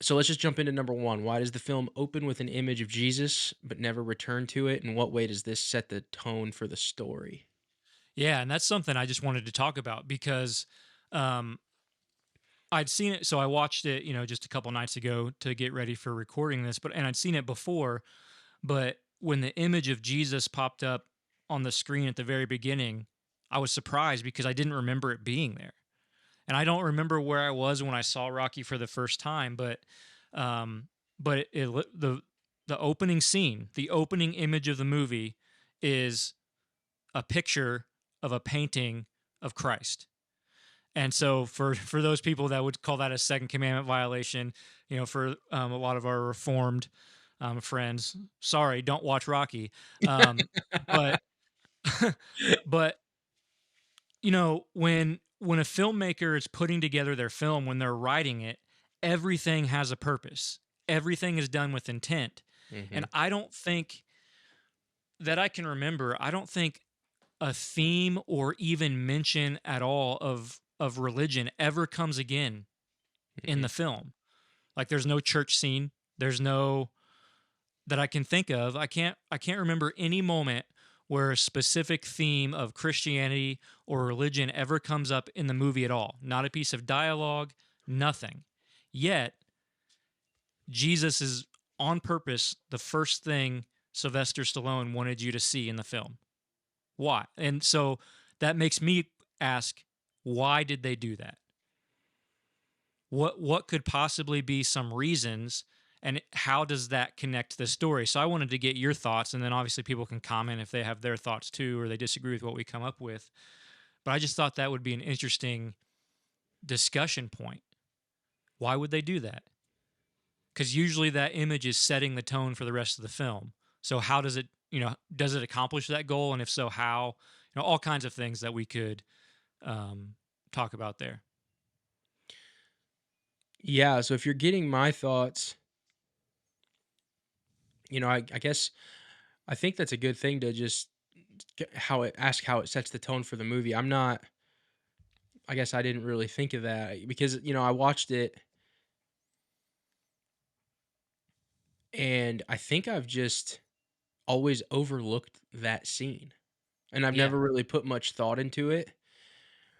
So let's just jump into number one. Why does the film open with an image of Jesus but never return to it? In what way does this set the tone for the story? Yeah, and that's something I just wanted to talk about because um, I'd seen it. So I watched it, just a couple nights ago to get ready for recording this. And I'd seen it before. But when the image of Jesus popped up on the screen at the very beginning, I was surprised because I didn't remember it being there. And I don't remember where I was when I saw Rocky for the first time, um, the opening scene, the opening image of the movie, is a picture of a painting of Christ. And so for those people that would call that a second commandment violation, for a lot of our reformed friends, sorry, don't watch Rocky. But but when a filmmaker is putting together their film, when they're writing it, everything has a purpose. Everything is done with intent. Hmm. And I don't think that I can remember, I don't think a theme or even mention at all of religion ever comes again in Hmm. the film. Like there's no church scene. There's no that I can think of. I can't remember any moment where a specific theme of Christianity or religion ever comes up in the movie at all. Not a piece of dialogue, nothing. Yet Jesus is on purpose the first thing Sylvester Stallone wanted you to see in the film. Why? And so that makes me ask, why did they do that? What could possibly be some reasons, and how does that connect to the story? So I wanted to get your thoughts, and then obviously people can comment if they have their thoughts too or they disagree with what we come up with. But I just thought that would be an interesting discussion point. Why would they do that? Because usually that image is setting the tone for the rest of the film. So how does it, does it accomplish that goal? And if so, how? All kinds of things that we could um, talk about there. Yeah. So if you're getting my thoughts, I guess I think that's a good thing to just ask how it sets the tone for the movie. I'm not. I guess I didn't really think of that because I watched it and I think I've just always overlooked that scene and I've Yeah. never really put much thought into it.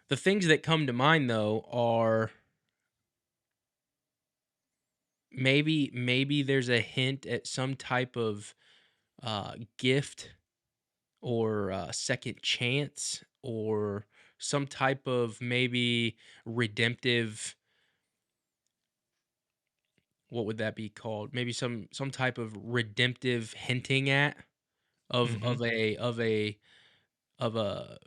The things that come to mind though are maybe there's a hint at some type of gift or second chance or some type of maybe redemptive, what would that be called? Maybe some type of redemptive hinting at of Hmm. of a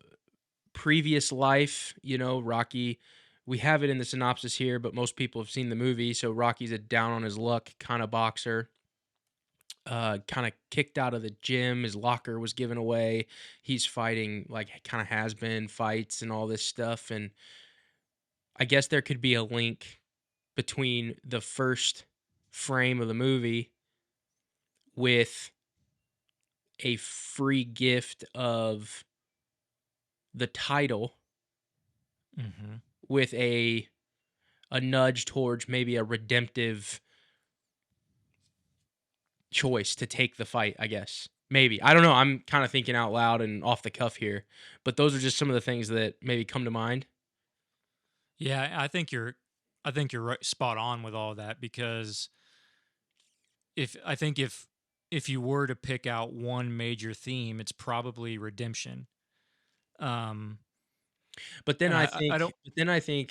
previous life, Rocky. We have it in the synopsis here, but most people have seen the movie. So Rocky's a down on his luck kind of boxer. Kind of kicked out of the gym. His locker was given away. He's fighting like kind of has been fights and all this stuff. And I guess there could be a link between the first frame of the movie with a free gift of the title Hmm. with a nudge towards maybe a redemptive choice to take the fight, I guess. Maybe. I don't know. I'm kind of thinking out loud and off the cuff here, but those are just some of the things that maybe come to mind. Yeah, I think you're right, spot on with all that because if you were to pick out one major theme, it's probably redemption. Um, But then and I I think don't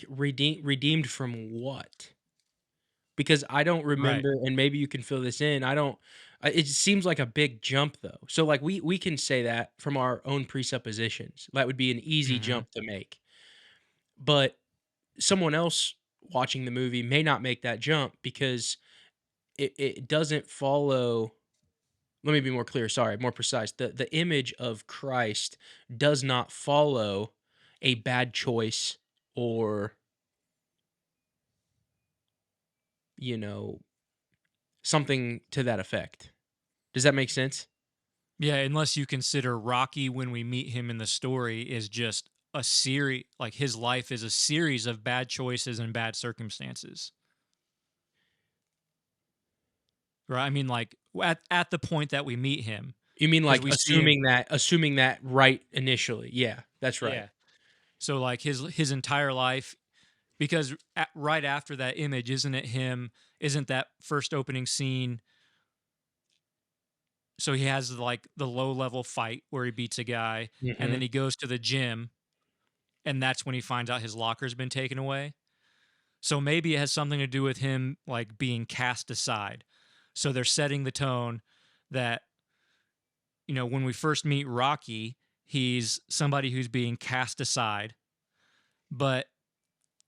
redeemed from what? Because I don't right. remember, and maybe you can fill this in. I don't. It seems like a big jump though. So like we can say that from our own presuppositions. That would be an easy Hmm. jump to make. But someone else watching the movie may not make that jump because it doesn't follow. Let me be more clear. Sorry, more precise. The image of Christ does not follow a bad choice or you know something to that effect. Does that make sense? Yeah, unless you consider Rocky when we meet him in the story is just a series, like his life is a series of bad choices and bad circumstances. right? I mean, like at the point that we meet him, You mean because like we see him. assuming that right initially? Yeah, that's right. Yeah. So like his entire life, because right after that image, isn't it him? Isn't that first opening scene? So he has like the low level fight where he beats a guy, and then Mhm. he goes to the gym, and that's when he finds out his locker's been taken away. So maybe it has something to do with him like being cast aside. So they're setting the tone that, when we first meet Rocky, he's somebody who's being cast aside, but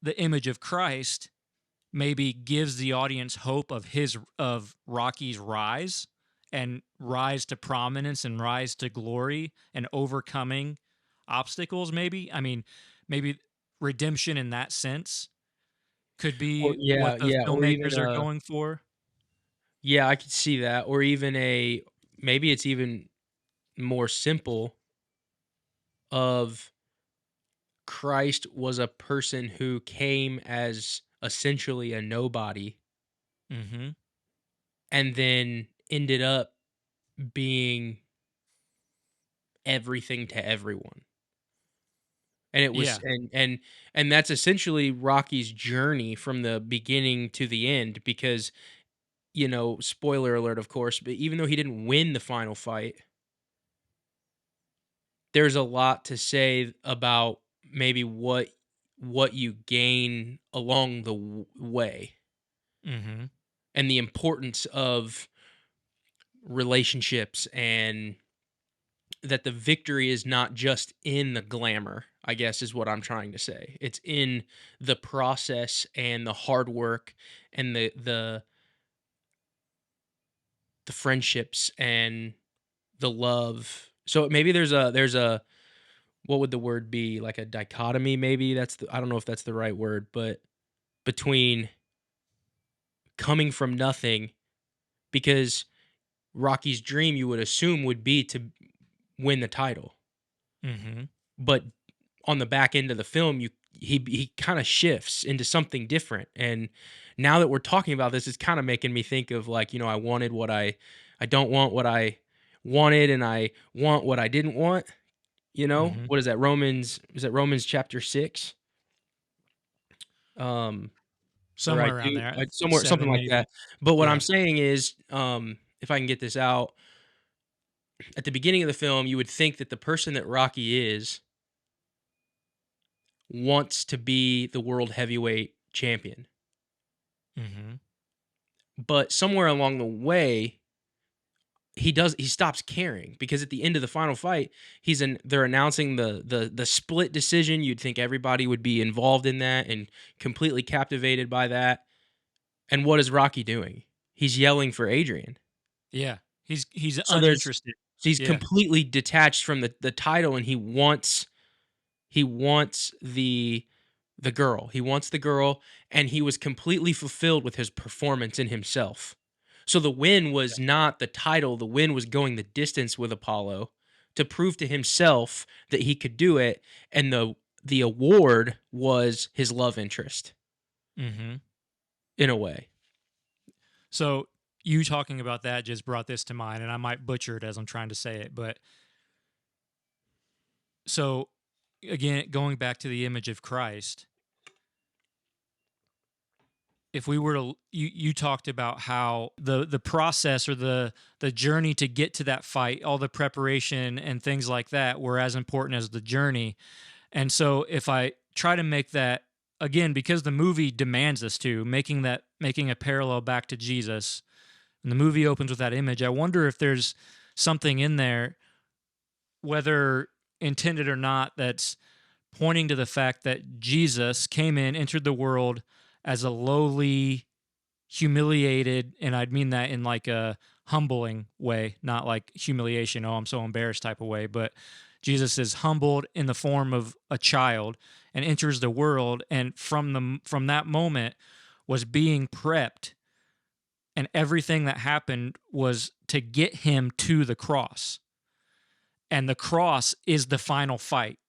the image of Christ maybe gives the audience hope of Rocky's rise and rise to prominence and rise to glory and overcoming obstacles. Maybe, I mean, maybe redemption in that sense could Or be yeah, what the yeah, or even filmmakers are going for. yeah, I could see that, or even maybe it's even more simple of Christ was a person who came as essentially a nobody Hmm. and then ended up being everything to everyone. And it was Yeah. and that's essentially Rocky's journey from the beginning to the end because, spoiler alert of course, but even though he didn't win the final fight, there's a lot to say about maybe what you gain along the way Hmm. and the importance of relationships and that the victory is not just in the glamour, I guess is what I'm trying to say. It's in the process and the hard work and the friendships and the love. So maybe there's a what would the word be? Like a dichotomy maybe? I don't know if that's the right word, but between coming from nothing because Rocky's dream you would assume would be to win the title. Hmm. But on the back end of the film, he kind of shifts into something different. And now that we're talking about this, it's kind of making me think of like, I wanted what I don't want what I wanted, and I want what I didn't want. Hmm. What is that? Romans is that Romans chapter 6? Um, where Somewhere around there, somewhere something seven like maybe. that. But what I'm Yeah. saying is, if I can get this out, at the beginning of the film, you would think that the person that Rocky is wants to be the world heavyweight champion. Hmm. But somewhere along the way, he stops caring because at the end of the final fight, they're announcing the split decision. You'd think everybody would be involved in that and completely captivated by that. And what is Rocky doing? He's yelling for Adrian. Yeah. He's So uninterested. he's Yeah. completely detached from the title and he wants the girl. He wants the girl, and he was completely fulfilled with his performance in himself. So the win was not the title, the win was going the distance with Apollo to prove to himself that he could do it, and the award was his love interest Hmm. in a way. So you talking about that just brought this to mind, and I might butcher it as I'm trying to say it, but so again, going back to the image of Christ, if we were to you talked about how the process or the journey to get to that fight, all the preparation and things like that were as important as the journey. And so if I try to make that again, because the movie demands us to, making a parallel back to Jesus, and the movie opens with that image, I wonder if there's something in there, whether intended or not, that's pointing to the fact that Jesus came in, entered the world as a lowly, humiliated, and I'd mean that in like a humbling way, not like humiliation, oh, I'm so embarrassed type of way, but Jesus is humbled in the form of a child and enters the world, and from that moment was being prepped, and everything that happened was to get him to the cross. And the cross is the final fight.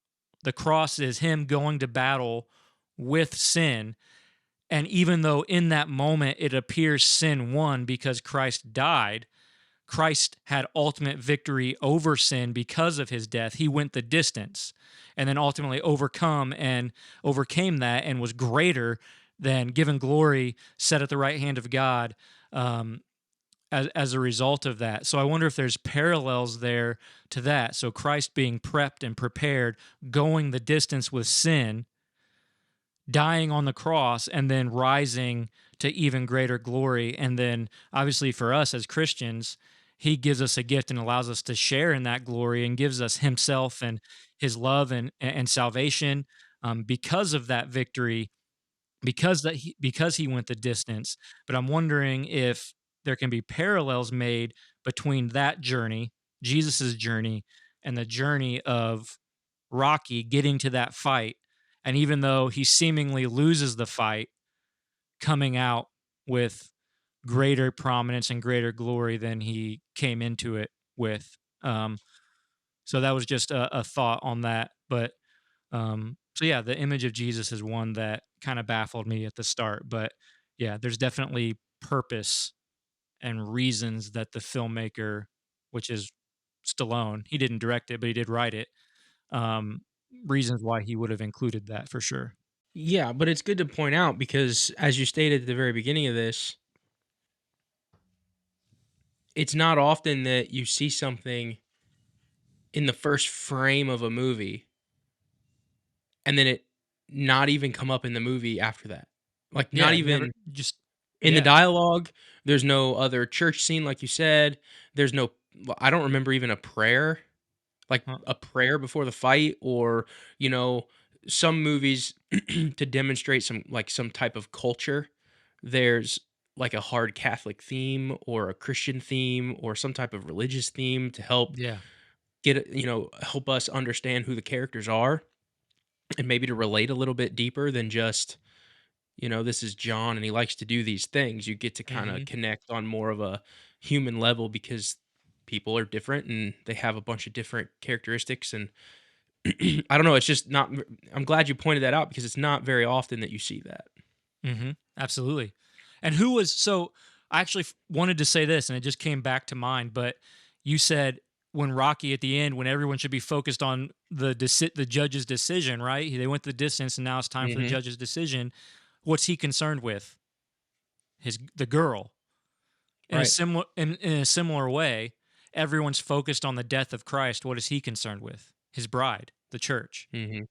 The cross is him going to battle with sin, And even though in that moment it appears sin won because Christ died, Christ had ultimate victory over sin because of his death. He went the distance and then ultimately overcame that and was greater than, given glory, set at the right hand of God, um, as a result of that. So I wonder if there's parallels there to that. So Christ being prepped and prepared, going the distance with sin, dying on the cross, and then rising to even greater glory. And then obviously for us as Christians, he gives us a gift and allows us to share in that glory and gives us himself and his love and salvation, because of that victory, because he went the distance. But I'm wondering if there can be parallels made between that journey, Jesus's journey, and the journey of Rocky getting to that fight. And even though he seemingly loses the fight, coming out with greater prominence and greater glory than he came into it with. Um, so that was just a thought on that. But so yeah, the image of Jesus is one that kind of baffled me at the start. But yeah, there's definitely purpose and reasons that the filmmaker, which is Stallone, he didn't direct it, but he did write it. Um, Reasons why he would have included that for sure. Yeah, but it's good to point out because as you stated at the very beginning of this, it's not often that you see something in the first frame of a movie and then it not even come up in the movie after that. Like, not Yeah, never even just in the yeah. dialogue, there's no other church scene like you said. There's no I don't remember even a prayer, like Huh, a prayer before the fight or, you know, some movies to demonstrate some type of culture, there's like a hard Catholic theme or a Christian theme or some type of religious theme to help yeah. help us understand who the characters are and maybe to relate a little bit deeper than just, this is John and he likes to do these things. You get to kind of Mhm. connect on more of a human level because people are different and they have a bunch of different characteristics and I don't know, it's just not I'm glad you pointed that out because it's not very often that you see that. Absolutely. And who was so I actually wanted to say this and it just came back to mind, but you said when Rocky at the end, when everyone should be focused on the judge's decision, right? They went the distance and now it's time for the Mhm. judge's decision. What's he concerned with? The girl. Right. In a similar way, everyone's focused on the death of Christ. What is he concerned with? His bride, the church. Mhm.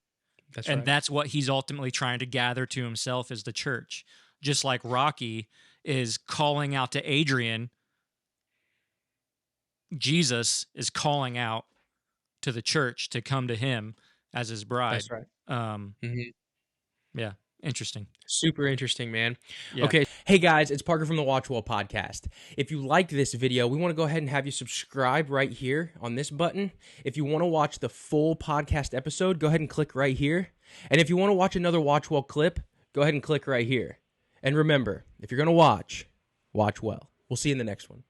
That's And right. that's what he's ultimately trying to gather to himself is the church. Just like Rocky is calling out to Adrian, Jesus is calling out to the church to come to him as his That's bride. right. Um, Mhm. yeah, interesting. Super interesting, man. Yeah. Okay. Hey guys, it's Parker from the WatchWell Podcast. If you liked this video, we want to go ahead and have you subscribe right here on this button. If you want to watch the full podcast episode, go ahead and click right here. And if you want to watch another WatchWell clip, go ahead and click right here. And remember, if you're going to watch well. We'll see you in the next one.